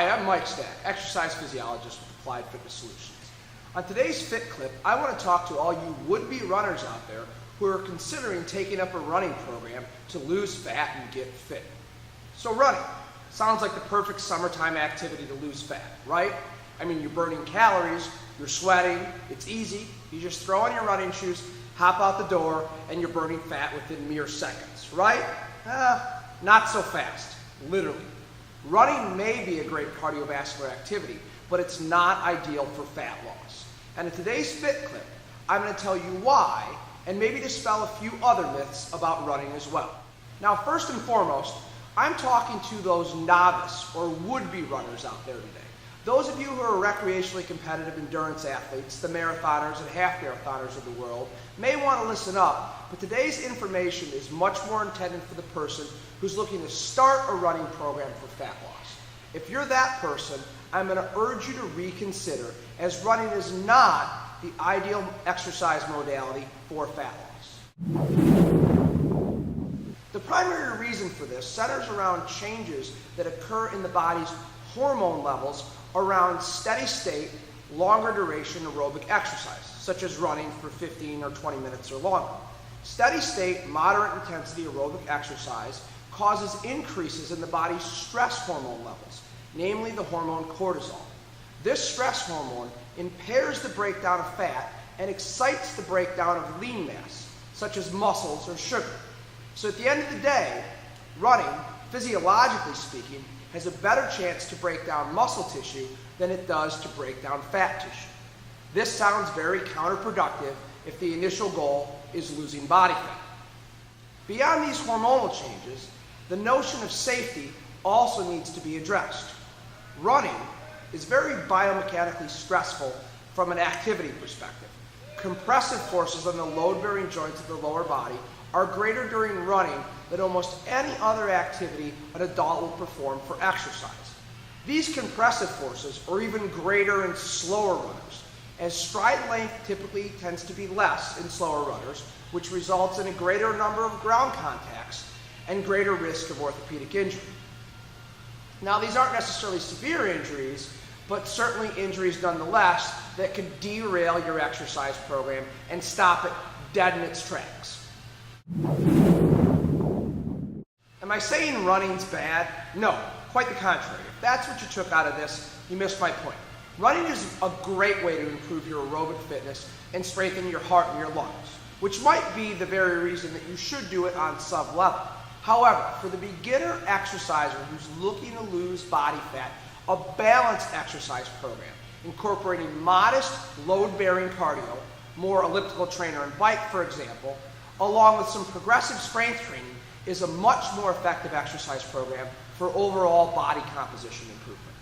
Hi, I'm Mike Stack, exercise physiologist with Applied Fitness Solutions. On today's Fit Clip, I want to talk to all you would-be runners out there who are considering taking up a running program to lose fat and get fit. So running sounds like the perfect summertime activity to lose fat, right? I mean, you're burning calories, you're sweating, it's easy. You just throw on your running shoes, hop out the door, and you're burning fat within mere seconds, right? Not so fast, literally. Running may be a great cardiovascular activity, but it's not ideal for fat loss. And in today's Fit Clip, I'm going to tell you why, and maybe dispel a few other myths about running as well. Now, first and foremost, I'm talking to those novice or would-be runners out there today. Those of you who are recreationally competitive endurance athletes, the marathoners and half marathoners of the world, may want to listen up, but today's information is much more intended for the person who's looking to start a running program for fat loss. If you're that person, I'm going to urge you to reconsider, as running is not the ideal exercise modality for fat loss. The primary reason for this centers around changes that occur in the body's hormone levels around steady state, longer duration aerobic exercise, such as running for 15 or 20 minutes or longer. Steady state, moderate intensity aerobic exercise causes increases in the body's stress hormone levels, namely the hormone cortisol. This stress hormone impairs the breakdown of fat and excites the breakdown of lean mass, such as muscles or sugar. So at the end of the day, running, physiologically speaking, has a better chance to break down muscle tissue than it does to break down fat tissue. This sounds very counterproductive if the initial goal is losing body fat. Beyond these hormonal changes, the notion of safety also needs to be addressed. Running is very biomechanically stressful from an activity perspective. Compressive forces on the load-bearing joints of the lower body are greater during running than almost any other activity an adult will perform for exercise. These compressive forces are even greater in slower runners, as stride length typically tends to be less in slower runners, which results in a greater number of ground contacts and greater risk of orthopedic injury. Now, these aren't necessarily severe injuries, but certainly injuries nonetheless that could derail your exercise program and stop it dead in its tracks. Am I saying running's bad? No, quite the contrary. If that's what you took out of this, you missed my point. Running is a great way to improve your aerobic fitness and strengthen your heart and your lungs, which might be the very reason that you should do it on sub-level. However, for the beginner exerciser who's looking to lose body fat, a balanced exercise program incorporating modest load-bearing cardio, more elliptical trainer and bike, for example, along with some progressive strength training, is a much more effective exercise program for overall body composition improvement.